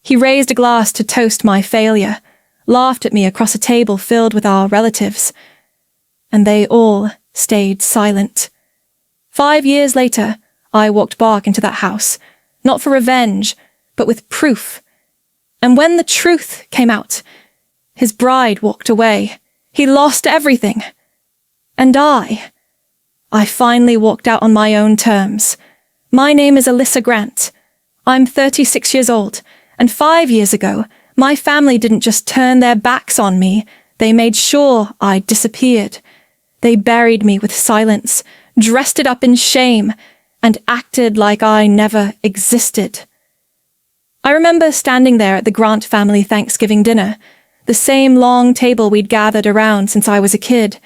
He raised a glass to toast my failure, laughed at me across a table filled with our relatives. And they all stayed silent. 5 years later, I walked back into that house, not for revenge, but with proof. And when the truth came out, his bride walked away. He lost everything. And I finally walked out on my own terms. My name is Alyssa Grant. I'm 36 years old, and 5 years ago, my family didn't just turn their backs on me, they made sure I disappeared. They buried me with silence, dressed it up in shame, and acted like I never existed. I remember standing there at the Grant family Thanksgiving dinner, the same long table we'd gathered around since I was a kid.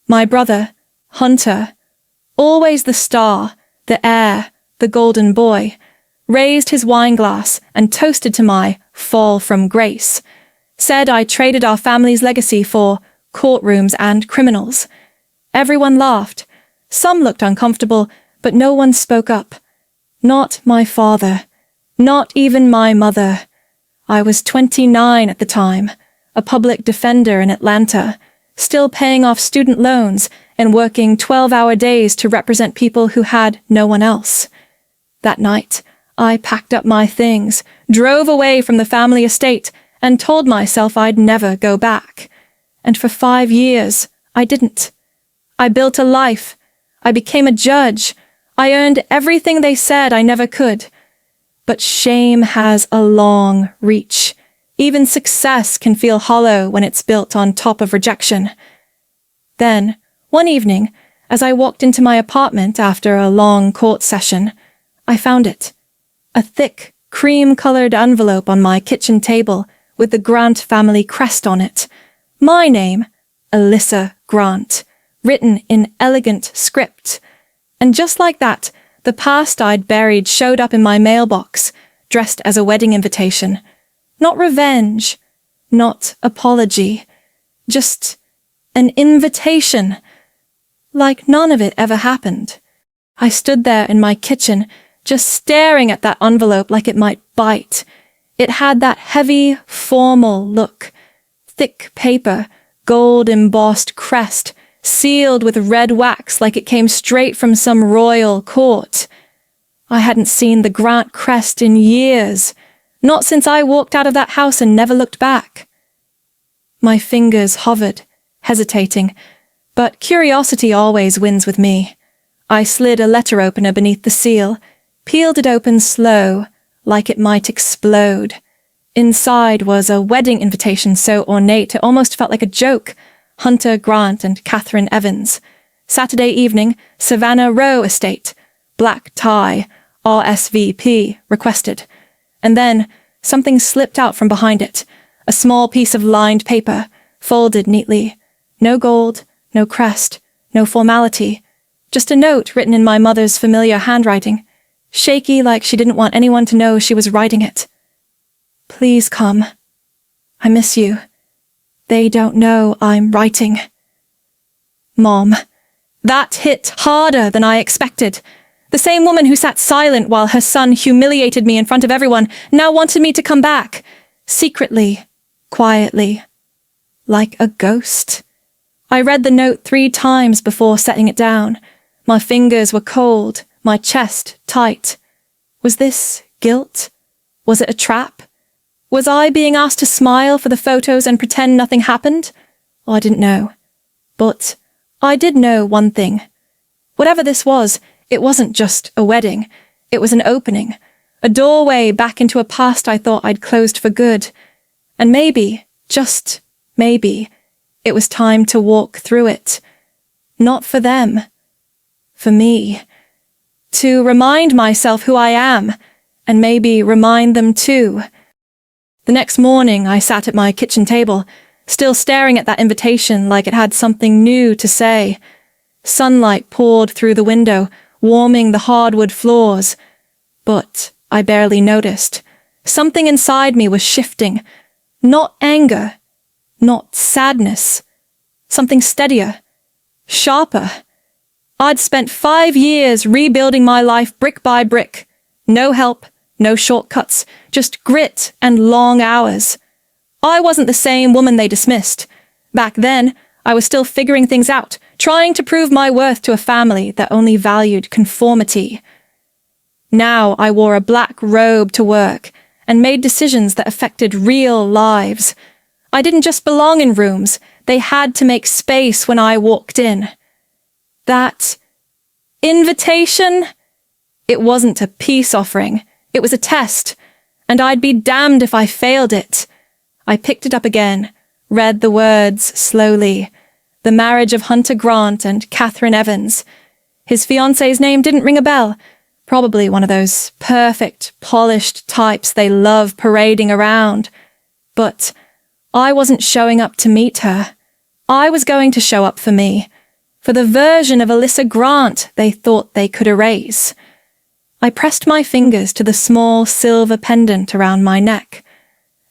My brother, Hunter, always the star, the heir, the golden boy, raised his wineglass and toasted to my fall from grace, said I traded our family's legacy for courtrooms and criminals. Everyone laughed. Some looked uncomfortable, but no one spoke up. Not my father. Not even my mother. I was 29 at the time, a public defender in Atlanta, still paying off student loans and working 12-hour days to represent people who had no one else. That night, I packed up my things, drove away from the family estate, and told myself I'd never go back. And for 5 years, I didn't. I built a life. I became a judge. I earned everything they said I never could. But shame has a long reach. Even success can feel hollow when it's built on top of rejection. Then, one evening, as I walked into my apartment after a long court session, I found it. A thick, cream-colored envelope on my kitchen table with the Grant family crest on it. My name, Alyssa Grant, written in elegant script. And just like that, the past I'd buried showed up in my mailbox, dressed as a wedding invitation. Not revenge, not apology, just an invitation. Like none of it ever happened. I stood there in my kitchen, just staring at that envelope like it might bite. It had that heavy, formal look. Thick paper, gold-embossed crest, sealed with red wax like it came straight from some royal court. I hadn't seen the Grant crest in years, not since I walked out of that house and never looked back. My fingers hovered, hesitating, but curiosity always wins with me. I slid a letter opener beneath the seal, peeled it open slow, like it might explode. Inside was a wedding invitation so ornate it almost felt like a joke. Hunter Grant and Catherine Evans. Saturday evening, Savannah Row Estate. Black tie, RSVP, requested. And then, something slipped out from behind it. A small piece of lined paper, folded neatly. No gold, no crest, no formality. Just a note written in my mother's familiar handwriting. Shaky like she didn't want anyone to know she was writing it. Please come. I miss you. They don't know I'm writing. Mom. That hit harder than I expected. The same woman who sat silent while her son humiliated me in front of everyone now wanted me to come back. Secretly, quietly, like a ghost. I read the note 3 times before setting it down. My fingers were cold, my chest tight. Was this guilt? Was it a trap? Was I being asked to smile for the photos and pretend nothing happened? Oh, I didn't know. But I did know one thing. Whatever this was, it wasn't just a wedding. It was an opening. A doorway back into a past I thought I'd closed for good. And maybe, just maybe, it was time to walk through it. Not for them. For me. To remind myself who I am, and maybe remind them too. The next morning, I sat at my kitchen table, still staring at that invitation like it had something new to say. Sunlight poured through the window, warming the hardwood floors. But I barely noticed. Something inside me was shifting. Not anger. Not sadness. Something steadier. Sharper. I'd spent 5 years rebuilding my life brick by brick. No help, No shortcuts, just grit and long hours. I wasn't the same woman they dismissed. Back then, I was still figuring things out, trying to prove my worth to a family that only valued conformity. Now I wore a black robe to work and made decisions that affected real lives. I didn't just belong in rooms, they had to make space when I walked in. That invitation? It wasn't a peace offering, it was a test, and I'd be damned if I failed it. I picked it up again, read the words slowly. The marriage of Hunter Grant and Catherine Evans. His fiancé's name didn't ring a bell. Probably one of those perfect, polished types they love parading around. But I wasn't showing up to meet her. I was going to show up for me. For the version of Alyssa Grant they thought they could erase. I pressed my fingers to the small silver pendant around my neck.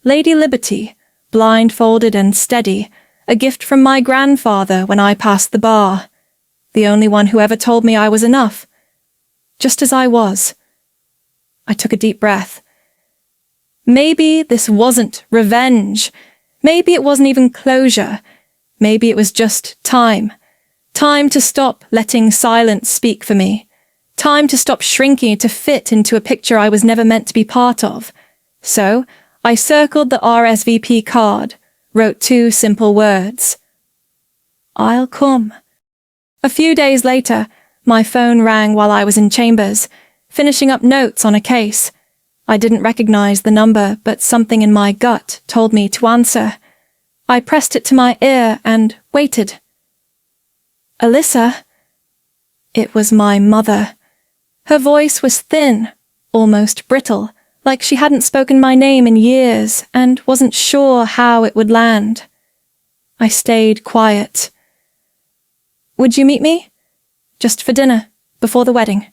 Lady Liberty, blindfolded and steady, a gift from my grandfather when I passed the bar. The only one who ever told me I was enough. Just as I was. I took a deep breath. Maybe this wasn't revenge. Maybe it wasn't even closure. Maybe it was just time. Time to stop letting silence speak for me. Time to stop shrinking to fit into a picture I was never meant to be part of. So, I circled the RSVP card, wrote 2 simple words. I'll come. A few days later, my phone rang while I was in chambers, finishing up notes on a case. I didn't recognize the number, but something in my gut told me to answer. I pressed it to my ear and waited. Alyssa. It was my mother. Her voice was thin, almost brittle, like she hadn't spoken my name in years and wasn't sure how it would land. I stayed quiet. Would you meet me? Just for dinner, before the wedding.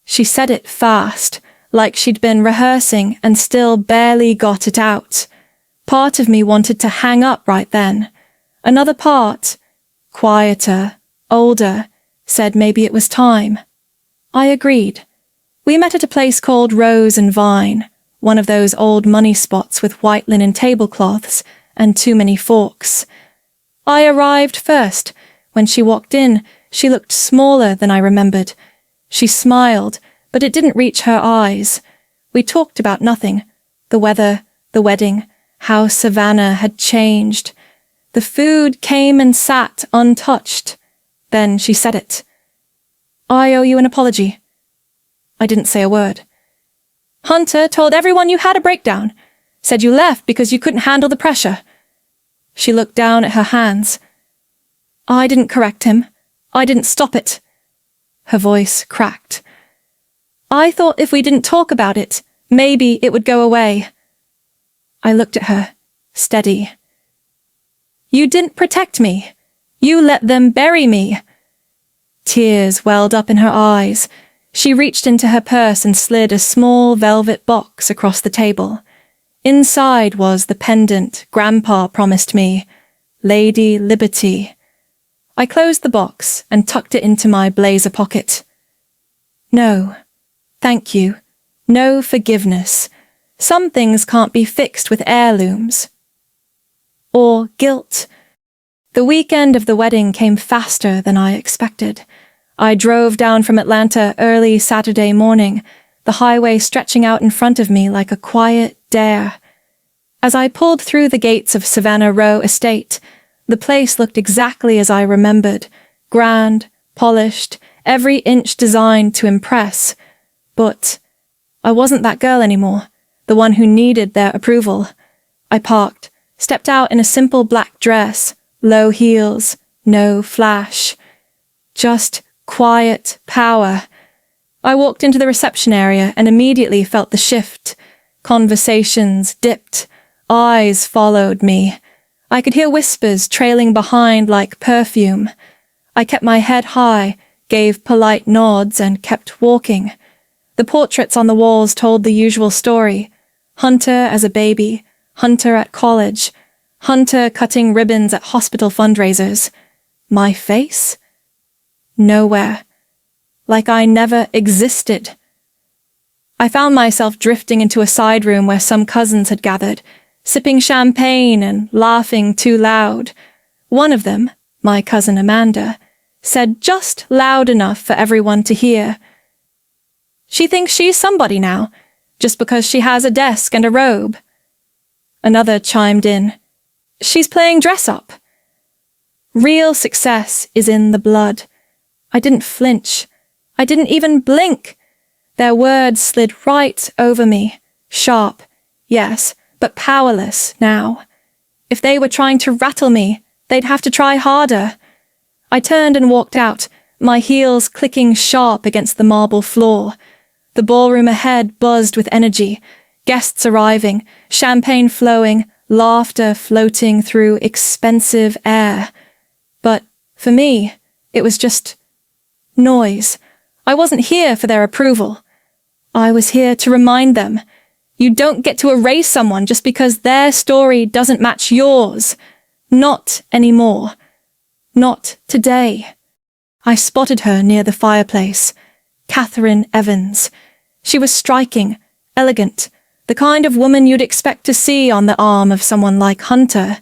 She said it fast, like she'd been rehearsing and still barely got it out. Part of me wanted to hang up right then. Another part, quieter, older, said maybe it was time. I agreed. We met at a place called Rose and Vine, one of those old money spots with white linen tablecloths and too many forks. I arrived first. When she walked in, she looked smaller than I remembered. She smiled, but it didn't reach her eyes. We talked about nothing. The weather, the wedding, how Savannah had changed. The food came and sat untouched. Then she said it. I owe you an apology. I didn't say a word. Hunter told everyone you had a breakdown. Said you left because you couldn't handle the pressure. She looked down at her hands. I didn't correct him. I didn't stop it. Her voice cracked. I thought if we didn't talk about it, maybe it would go away. I looked at her, steady. You didn't protect me. You let them bury me. Tears welled up in her eyes. She reached into her purse and slid a small velvet box across the table. Inside was the pendant Grandpa promised me, Lady Liberty. I closed the box and tucked it into my blazer pocket. No, thank you. No forgiveness. Some things can't be fixed with heirlooms. Or guilt. The weekend of the wedding came faster than I expected. I drove down from Atlanta early Saturday morning, the highway stretching out in front of me like a quiet dare. As I pulled through the gates of Savannah Row Estate, the place looked exactly as I remembered, grand, polished, every inch designed to impress. But I wasn't that girl anymore, the one who needed their approval. I parked, stepped out in a simple black dress, low heels, no flash. Just quiet power. I walked into the reception area and immediately felt the shift. Conversations dipped. Eyes followed me. I could hear whispers trailing behind like perfume. I kept my head high, gave polite nods, and kept walking. The portraits on the walls told the usual story. Hunter as a baby, Hunter at college, Hunter cutting ribbons at hospital fundraisers. My face? Nowhere. Like I never existed. I found myself drifting into a side room where some cousins had gathered, sipping champagne and laughing too loud. One of them, my cousin Amanda, said just loud enough for everyone to hear, "She thinks she's somebody now, just because she has a desk and a robe." Another chimed in, "She's playing dress-up." Real success is in the blood. I didn't flinch. I didn't even blink. Their words slid right over me, sharp, yes, but powerless now. If they were trying to rattle me, they'd have to try harder. I turned and walked out, my heels clicking sharp against the marble floor. The ballroom ahead buzzed with energy, guests arriving, champagne flowing, laughter floating through expensive air. But for me, it was just noise. I wasn't here for their approval. I was here to remind them, you don't get to erase someone just because their story doesn't match yours. Not anymore. Not today. I spotted her near the fireplace. Catherine Evans. She was striking, elegant, the kind of woman you'd expect to see on the arm of someone like Hunter.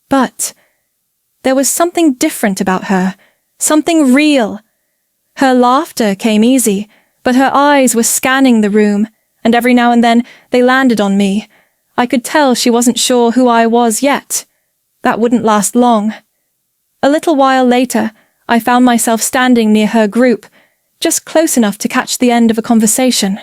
But there was something different about her, something real. Her laughter came easy, but her eyes were scanning the room, and every now and then they landed on me. I could tell she wasn't sure who I was yet. That wouldn't last long. A little while later, I found myself standing near her group, just close enough to catch the end of a conversation.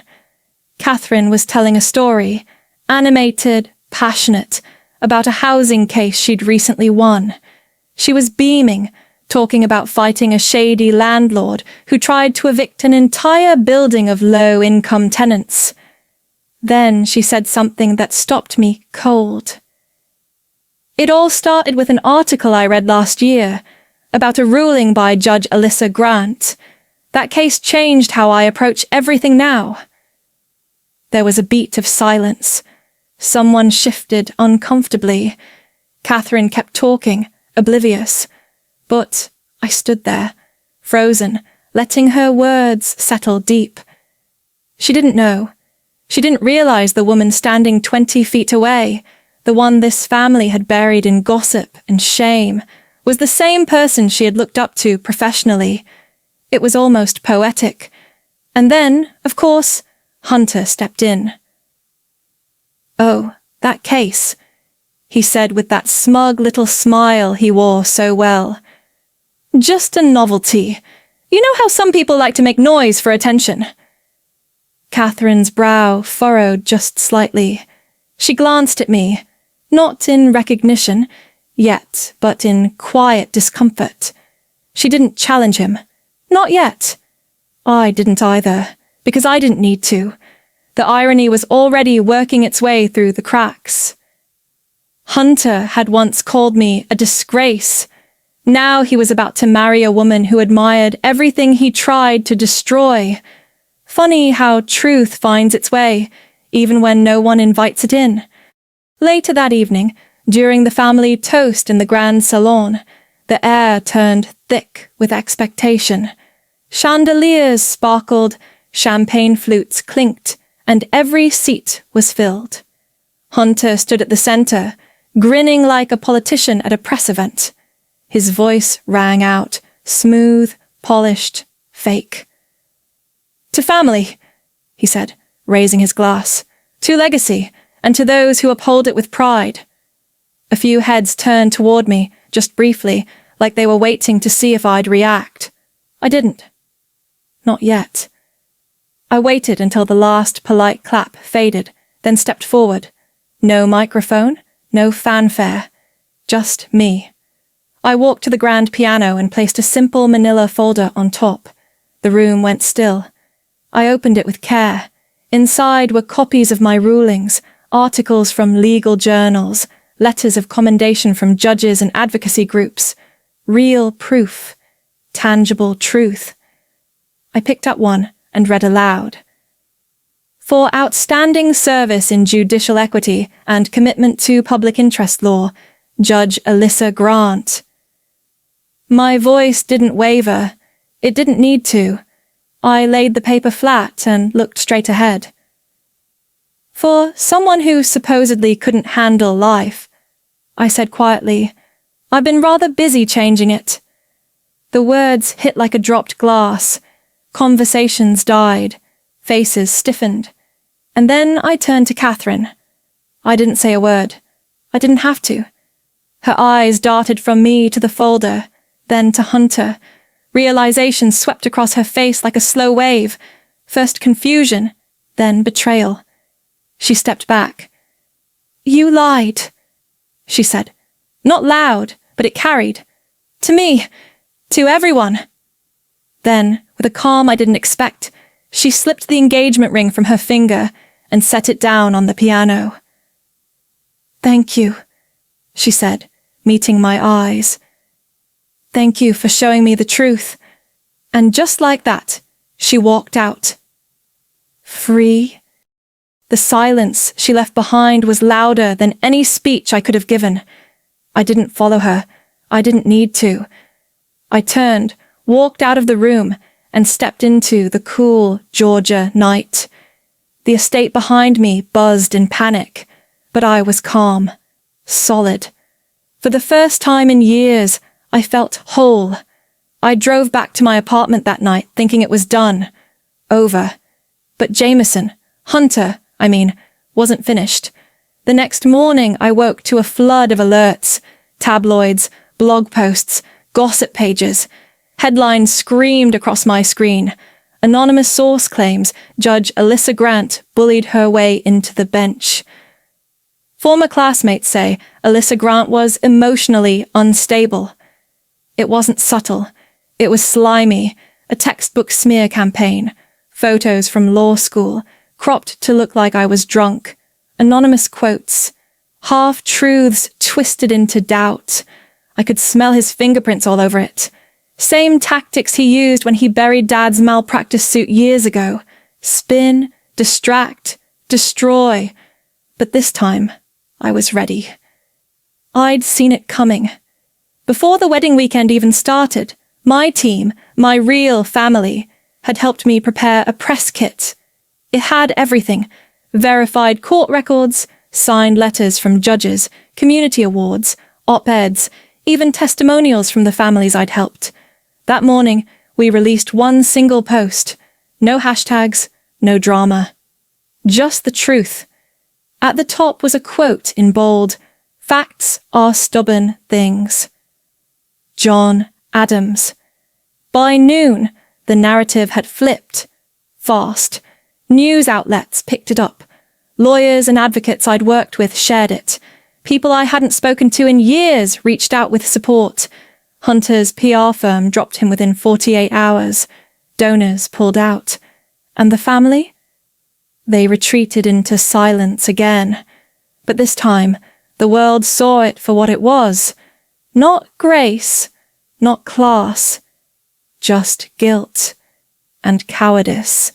Catherine was telling a story, animated, passionate, about a housing case she'd recently won. She was beaming, talking about fighting a shady landlord who tried to evict an entire building of low-income tenants. Then she said something that stopped me cold. It all started with an article I read last year about a ruling by Judge Alyssa Grant. That case changed how I approach everything now. There was a beat of silence. Someone shifted uncomfortably. Catherine kept talking, oblivious. But I stood there, frozen, letting her words settle deep. She didn't know. She didn't realize the woman standing 20 feet away, the one this family had buried in gossip and shame, was the same person she had looked up to professionally. It was almost poetic. And then, of course, Hunter stepped in. "Oh, that case," he said with that smug little smile he wore so well. "Just a novelty. You know how some people like to make noise for attention?" Catherine's brow furrowed just slightly. She glanced at me, not in recognition, yet, but in quiet discomfort. She didn't challenge him. Not yet. I didn't either, because I didn't need to. The irony was already working its way through the cracks. Hunter had once called me a disgrace. Now he was about to marry a woman who admired everything he tried to destroy. Funny how truth finds its way, even when no one invites it in. Later that evening, during the family toast in the grand salon, the air turned thick with expectation. Chandeliers sparkled, champagne flutes clinked, and every seat was filled. Hunter stood at the center, grinning like a politician at a press event. His voice rang out, smooth, polished, fake. "To family," he said, raising his glass. "To legacy, and to those who uphold it with pride." A few heads turned toward me, just briefly, like they were waiting to see if I'd react. I didn't. Not yet. I waited until the last polite clap faded, then stepped forward. No microphone, no fanfare. Just me. I walked to the grand piano and placed a simple manila folder on top. The room went still. I opened it with care. Inside were copies of my rulings, articles from legal journals, letters of commendation from judges and advocacy groups. Real proof. Tangible truth. I picked up one and read aloud. "For outstanding service in judicial equity and commitment to public interest law, Judge Alyssa Grant." My voice didn't waver. It didn't need to. I laid the paper flat and looked straight ahead. For someone who supposedly couldn't handle life, I said quietly, I've been rather busy changing it. The words hit like a dropped glass. Conversations died. Faces stiffened. And then I turned to Catherine. I didn't say a word. I didn't have to. Her eyes darted from me to the folder, then to Hunter. Realization swept across her face like a slow wave. First confusion, then betrayal. She stepped back. You lied, she said. Not loud, but it carried. To me. To everyone. Then, with a calm I didn't expect, she slipped the engagement ring from her finger and set it down on the piano. Thank you, she said, meeting my eyes. Thank you for showing me the truth. And just like that, she walked out. Free. The silence she left behind was louder than any speech I could have given. I didn't follow her. I didn't need to. I turned, walked out of the room, and stepped into the cool Georgia night. The estate behind me buzzed in panic, but I was calm, solid. For the first time in years, I felt whole. I drove back to my apartment that night thinking it was done, over. But Hunter, wasn't finished. The next morning I woke to a flood of alerts, tabloids, blog posts, gossip pages. Headlines screamed across my screen. Anonymous source claims Judge Alyssa Grant bullied her way into the bench. Former classmates say Alyssa Grant was emotionally unstable. It wasn't subtle. It was slimy, a textbook smear campaign. Photos from law school, cropped to look like I was drunk. Anonymous quotes. Half-truths twisted into doubt. I could smell his fingerprints all over it. Same tactics he used when he buried Dad's malpractice suit years ago. Spin, distract, destroy. But this time, I was ready. I'd seen it coming. Before the wedding weekend even started, my team, my real family, had helped me prepare a press kit. It had everything. Verified court records, signed letters from judges, community awards, op-eds, even testimonials from the families I'd helped. That morning, we released one single post. No hashtags, no drama. Just the truth. At the top was a quote in bold, "Facts are stubborn things." John Adams. By noon, the narrative had flipped. Fast. News outlets picked it up. Lawyers and advocates I'd worked with shared it. People I hadn't spoken to in years reached out with support. Hunter's PR firm dropped him within 48 hours. Donors pulled out. And the family? They retreated into silence again. But this time, the world saw it for what it was. Not grace, not class, just guilt and cowardice.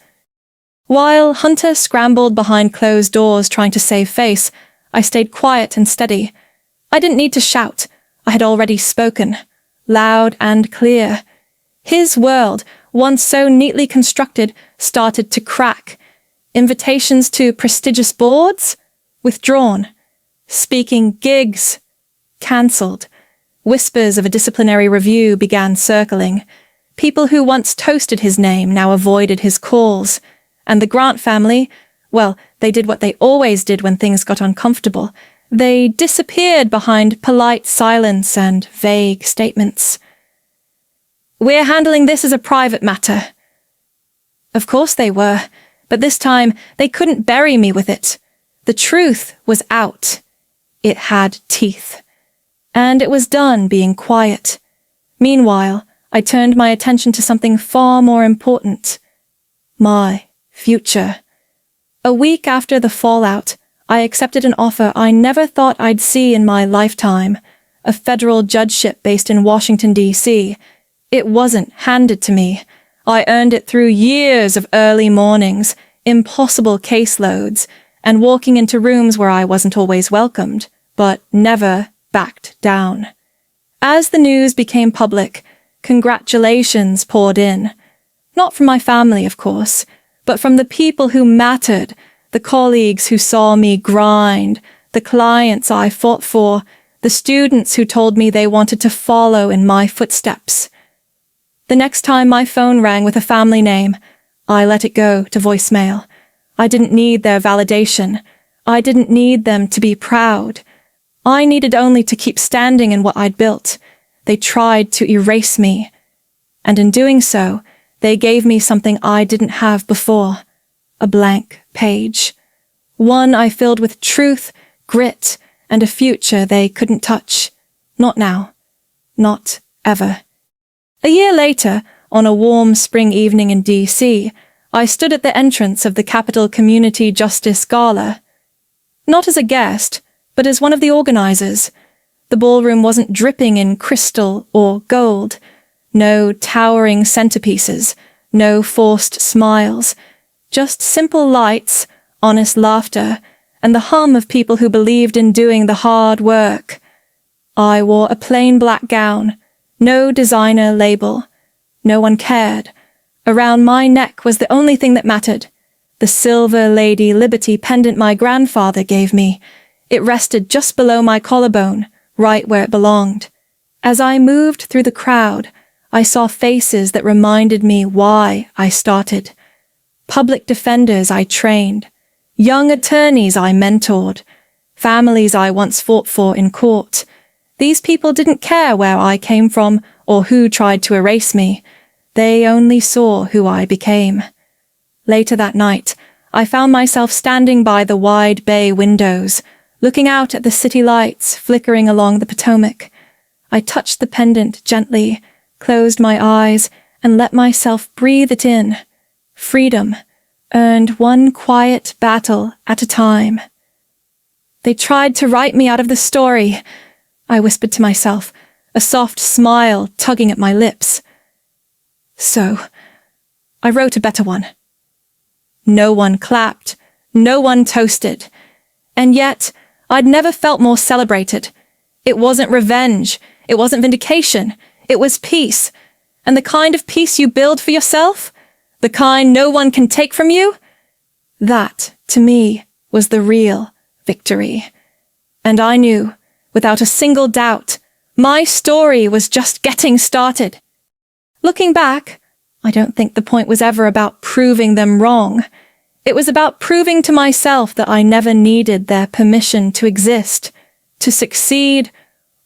While Hunter scrambled behind closed doors trying to save face, I stayed quiet and steady. I didn't need to shout. I had already spoken, loud and clear. His world, once so neatly constructed, started to crack. Invitations to prestigious boards? Withdrawn. Speaking gigs? Cancelled. Whispers of a disciplinary review began circling. People who once toasted his name now avoided his calls. And the Grant family, well, they did what they always did when things got uncomfortable. They disappeared behind polite silence and vague statements. "We're handling this as a private matter." Of course they were, but this time they couldn't bury me with it. The truth was out. It had teeth. And it was done being quiet. Meanwhile, I turned my attention to something far more important. My future. A week after the fallout, I accepted an offer I never thought I'd see in my lifetime, a federal judgeship based in Washington, D.C. It wasn't handed to me. I earned it through years of early mornings, impossible caseloads, and walking into rooms where I wasn't always welcomed, but never backed down. As the news became public, congratulations poured in. Not from my family, of course, but from the people who mattered, the colleagues who saw me grind, the clients I fought for, the students who told me they wanted to follow in my footsteps. The next time my phone rang with a family name, I let it go to voicemail. I didn't need their validation. I didn't need them to be proud. I needed only to keep standing in what I'd built. They tried to erase me. And in doing so, they gave me something I didn't have before. A blank page. One I filled with truth, grit, and a future they couldn't touch. Not now. Not ever. A year later, on a warm spring evening in D.C., I stood at the entrance of the Capitol Community Justice Gala. Not as a guest, but as one of the organizers. The ballroom wasn't dripping in crystal or gold. No towering centerpieces, no forced smiles. Just simple lights, honest laughter, and the hum of people who believed in doing the hard work. I wore a plain black gown, no designer label. No one cared. Around my neck was the only thing that mattered. The silver Lady Liberty pendant my grandfather gave me. It rested just below my collarbone, right where it belonged. As I moved through the crowd, I saw faces that reminded me why I started. Public defenders I trained, young attorneys I mentored, families I once fought for in court. These people didn't care where I came from or who tried to erase me. They only saw who I became. Later that night, I found myself standing by the wide bay windows, looking out at the city lights flickering along the Potomac. I touched the pendant gently, closed my eyes, and let myself breathe it in. Freedom, earned one quiet battle at a time. They tried to write me out of the story, I whispered to myself, a soft smile tugging at my lips. So, I wrote a better one. No one clapped, no one toasted. And yet, I'd never felt more celebrated. It wasn't revenge, it wasn't vindication, it was peace. And the kind of peace you build for yourself, the kind no one can take from you, that, to me, was the real victory. And I knew, without a single doubt, my story was just getting started. Looking back, I don't think the point was ever about proving them wrong. It was about proving to myself that I never needed their permission to exist, to succeed,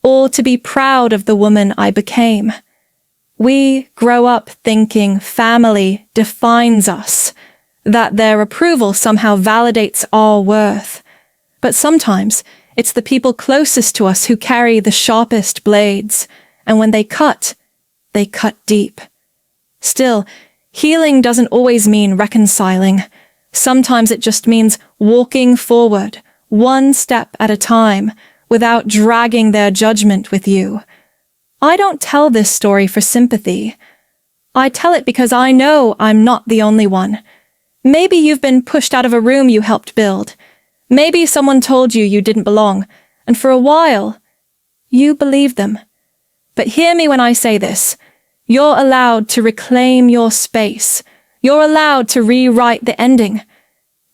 or to be proud of the woman I became. We grow up thinking family defines us, that their approval somehow validates our worth. But sometimes it's the people closest to us who carry the sharpest blades, and when they cut deep. Still, healing doesn't always mean reconciling. Sometimes it just means walking forward, one step at a time, without dragging their judgment with you. I don't tell this story for sympathy. I tell it because I know I'm not the only one. Maybe you've been pushed out of a room you helped build. Maybe someone told you you didn't belong, and for a while, you believed them. But hear me when I say this. You're allowed to reclaim your space. You're allowed to rewrite the ending.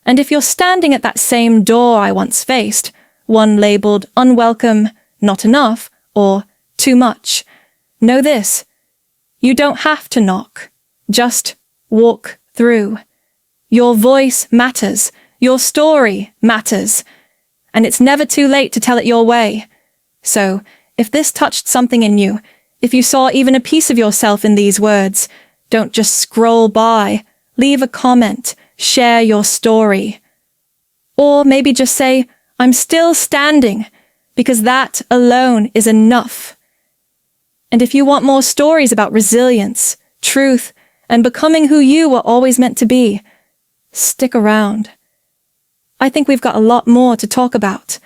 And if you're standing at that same door I once faced, one labeled unwelcome, not enough, or too much, know this. You don't have to knock. Just walk through. Your voice matters. Your story matters. And it's never too late to tell it your way. So, if this touched something in you, if you saw even a piece of yourself in these words, don't just scroll by. Leave a comment. Share your story. Or maybe just say, I'm still standing, because that alone is enough. And if you want more stories about resilience, truth, and becoming who you were always meant to be, stick around. I think we've got a lot more to talk about.